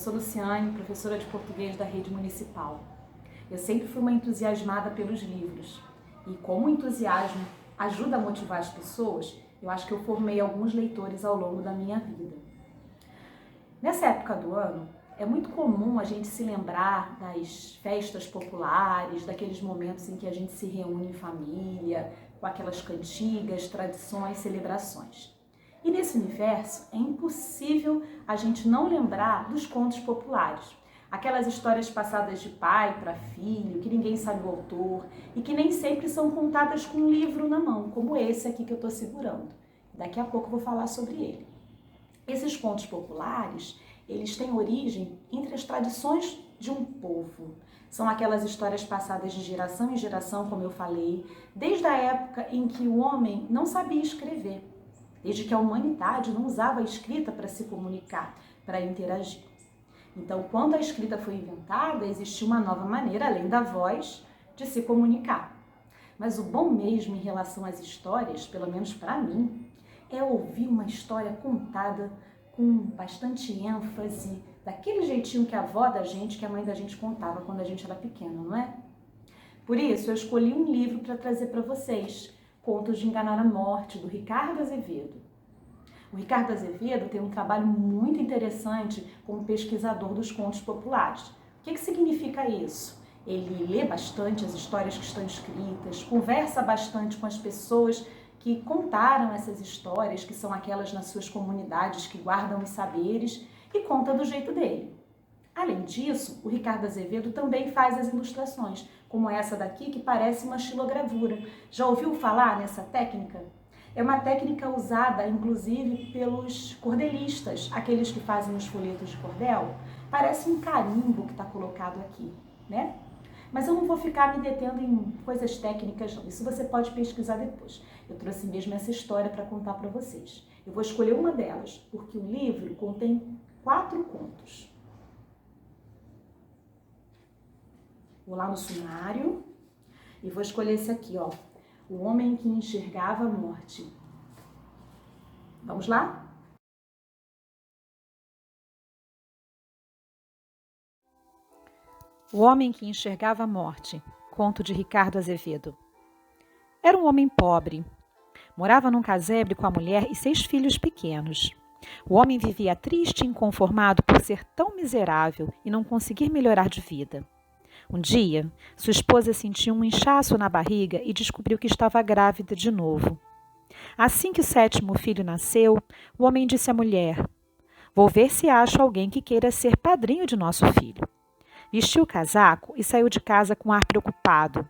sou Luciane, professora de português da rede municipal. Eu sempre fui uma entusiasmada pelos livros e como o entusiasmo ajuda a motivar as pessoas, eu acho que eu formei alguns leitores ao longo da minha vida. Nessa época do ano, é muito comum a gente se lembrar das festas populares, daqueles momentos em que a gente se reúne em família, com aquelas cantigas, tradições, celebrações. E nesse universo é impossível a gente não lembrar dos contos populares. Aquelas histórias passadas de pai para filho, que ninguém sabe o autor e que nem sempre são contadas com um livro na mão, como esse aqui que eu estou segurando. Daqui a pouco eu vou falar sobre ele. Esses contos populares, eles têm origem entre as tradições de um povo. São aquelas histórias passadas de geração em geração, como eu falei, desde a época em que o homem não sabia escrever, desde que a humanidade não usava a escrita para se comunicar, para interagir. Então, quando a escrita foi inventada, existiu uma nova maneira, além da voz, de se comunicar. Mas o bom mesmo em relação às histórias, pelo menos para mim, é ouvir uma história contada com bastante ênfase, daquele jeitinho que a avó da gente, que a mãe da gente contava quando a gente era pequena, não é? Por isso, eu escolhi um livro para trazer para vocês, Contos de Enganar a Morte, do Ricardo Azevedo. O Ricardo Azevedo tem um trabalho muito interessante como pesquisador dos contos populares. O que significa isso? Ele lê bastante as histórias que estão escritas, conversa bastante com as pessoas que contaram essas histórias, que são aquelas nas suas comunidades que guardam os saberes, e conta do jeito dele. Além disso, o Ricardo Azevedo também faz as ilustrações, como essa daqui que parece uma xilogravura. Já ouviu falar nessa técnica? É uma técnica usada, inclusive, pelos cordelistas, aqueles que fazem os folhetos de cordel. Parece um carimbo que está colocado aqui, né? Mas eu não vou ficar me detendo em coisas técnicas, não. Isso você pode pesquisar depois. Eu trouxe mesmo essa história para contar para vocês. Eu vou escolher uma delas, porque o livro contém 4 contos. Vou lá no sumário e vou escolher esse aqui, ó. O Homem que Enxergava a Morte. Vamos lá? O Homem que Enxergava a Morte, conto de Ricardo Azevedo. Era um homem pobre. Morava num casebre com a mulher e 6 filhos pequenos. O homem vivia triste e inconformado por ser tão miserável e não conseguir melhorar de vida. Um dia, sua esposa sentiu um inchaço na barriga e descobriu que estava grávida de novo. Assim que o 7º filho nasceu, o homem disse à mulher: "Vou ver se acho alguém que queira ser padrinho de nosso filho." Vestiu o casaco e saiu de casa com ar preocupado.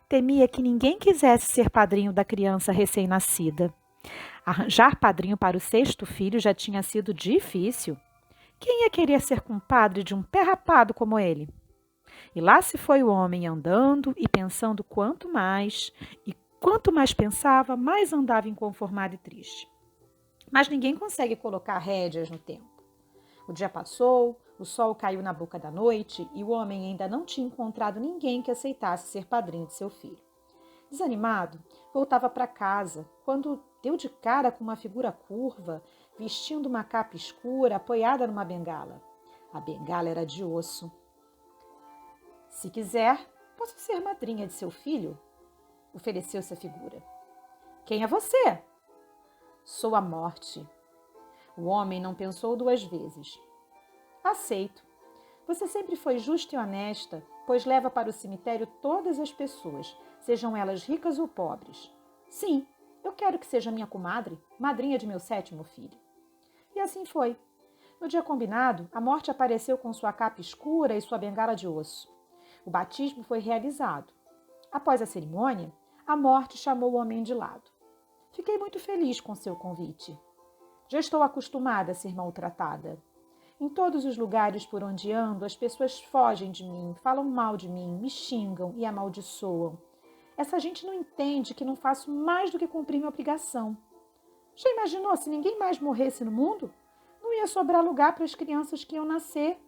Temia que ninguém quisesse ser padrinho da criança recém-nascida. Arranjar padrinho para o 6º filho já tinha sido difícil. Quem ia querer ser compadre de um pé rapado como ele? E lá se foi o homem andando e pensando e quanto mais pensava, mais andava inconformado e triste. Mas ninguém consegue colocar rédeas no tempo. O dia passou, o sol caiu na boca da noite e o homem ainda não tinha encontrado ninguém que aceitasse ser padrinho de seu filho. Desanimado, voltava para casa quando deu de cara com uma figura curva, vestindo uma capa escura, apoiada numa bengala. A bengala era de osso. "Se quiser, posso ser madrinha de seu filho?" ofereceu-se a figura. "Quem é você?" "Sou a morte." O homem não pensou 2 vezes. "Aceito. Você sempre foi justa e honesta, pois leva para o cemitério todas as pessoas, sejam elas ricas ou pobres. Sim, eu quero que seja minha comadre, madrinha de meu 7º filho." E assim foi. No dia combinado, a morte apareceu com sua capa escura e sua bengala de osso. O batismo foi realizado. Após a cerimônia, a morte chamou o homem de lado. "Fiquei muito feliz com seu convite. Já estou acostumada a ser maltratada. Em todos os lugares por onde ando, as pessoas fogem de mim, falam mal de mim, me xingam e amaldiçoam. Essa gente não entende que não faço mais do que cumprir minha obrigação. Já imaginou se ninguém mais morresse no mundo? Não ia sobrar lugar para as crianças que iam nascer.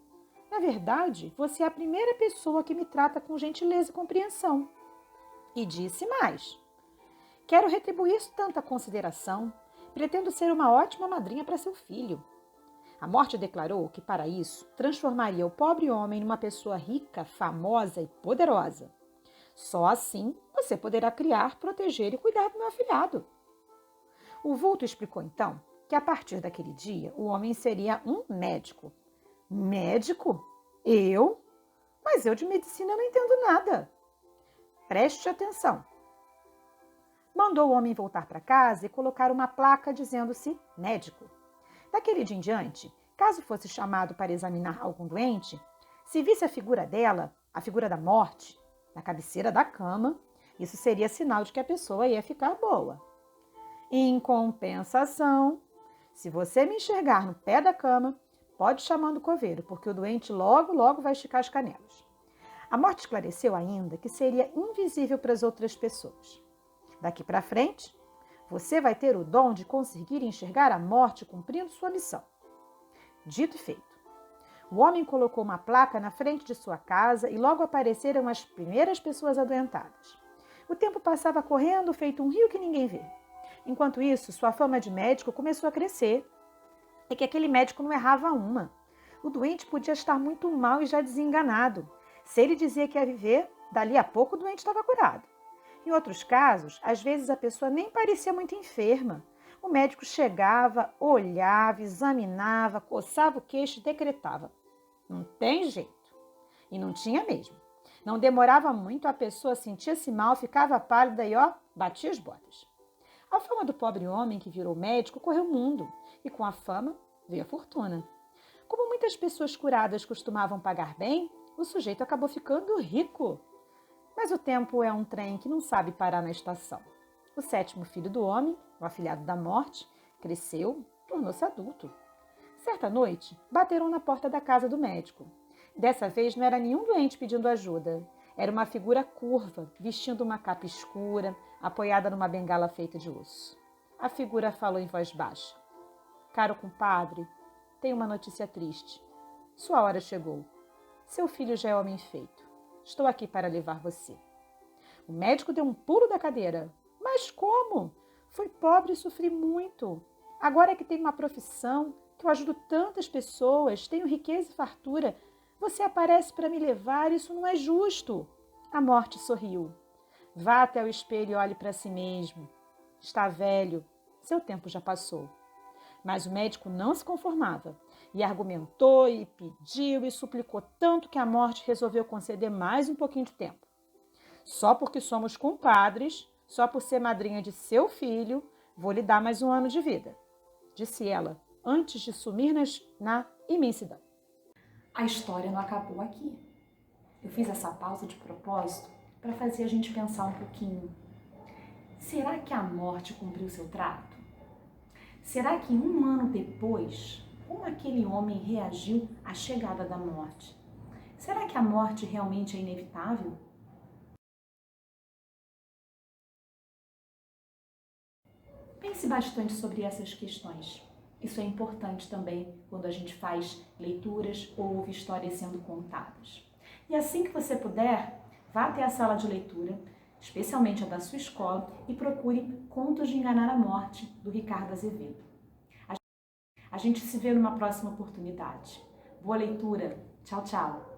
Na verdade, você é a primeira pessoa que me trata com gentileza e compreensão." E disse mais: "Quero retribuir tanta consideração. Pretendo ser uma ótima madrinha para seu filho." A morte declarou que, para isso, transformaria o pobre homem numa pessoa rica, famosa e poderosa. Só assim você poderá criar, proteger e cuidar do meu afilhado. O vulto explicou então que, a partir daquele dia, o homem seria um médico. Médico? Eu? Mas eu de medicina não entendo nada. Preste atenção. Mandou o homem voltar para casa e colocar uma placa dizendo-se médico. Daquele dia em diante, caso fosse chamado para examinar algum doente, se visse a figura dela, a figura da morte, na cabeceira da cama, isso seria sinal de que a pessoa ia ficar boa. Em compensação, se você me enxergar no pé da cama, pode chamar do coveiro, porque o doente logo vai esticar as canelas. A morte esclareceu ainda que seria invisível para as outras pessoas. Daqui para frente, você vai ter o dom de conseguir enxergar a morte cumprindo sua missão. Dito e feito. O homem colocou uma placa na frente de sua casa e logo apareceram as primeiras pessoas adoentadas. O tempo passava correndo, feito um rio que ninguém vê. Enquanto isso, sua fama de médico começou a crescer. É que aquele médico não errava uma. O doente podia estar muito mal e já desenganado. Se ele dizia que ia viver, dali a pouco o doente estava curado. Em outros casos, às vezes a pessoa nem parecia muito enferma. O médico chegava, olhava, examinava, coçava o queixo e decretava: não tem jeito. E não tinha mesmo. Não demorava muito, a pessoa sentia-se mal, ficava pálida e, batia as botas. A fama do pobre homem que virou médico correu o mundo, e com a fama veio a fortuna. Como muitas pessoas curadas costumavam pagar bem, o sujeito acabou ficando rico. Mas o tempo é um trem que não sabe parar na estação. O 7º filho do homem, o afilhado da morte, cresceu, tornou-se adulto. Certa noite, bateram na porta da casa do médico. Dessa vez não era nenhum doente pedindo ajuda. Era uma figura curva, vestindo uma capa escura, apoiada numa bengala feita de osso. A figura falou em voz baixa: caro compadre, tenho uma notícia triste. Sua hora chegou. Seu filho já é homem feito. Estou aqui para levar você. O médico deu um pulo da cadeira. Mas como? Fui pobre e sofri muito. Agora que tenho uma profissão, que eu ajudo tantas pessoas, tenho riqueza e fartura, você aparece para me levar, isso não é justo. A morte sorriu. Vá até o espelho e olhe para si mesmo. Está velho, seu tempo já passou. Mas o médico não se conformava e argumentou e pediu e suplicou tanto que a morte resolveu conceder mais um pouquinho de tempo. Só porque somos compadres, só por ser madrinha de seu filho, vou lhe dar mais um ano de vida, disse ela, antes de sumir na imensidão. A história não acabou aqui. Eu fiz essa pausa de propósito para fazer a gente pensar um pouquinho. Será que a morte cumpriu seu trato? Será que um ano depois, como aquele homem reagiu à chegada da morte? Será que a morte realmente é inevitável? Pense bastante sobre essas questões. Isso é importante também quando a gente faz leituras ou ouve histórias sendo contadas. E assim que você puder, vá até a sala de leitura, especialmente a da sua escola, e procure Contos de Enganar a Morte, do Ricardo Azevedo. A gente se vê numa próxima oportunidade. Boa leitura. Tchau, tchau.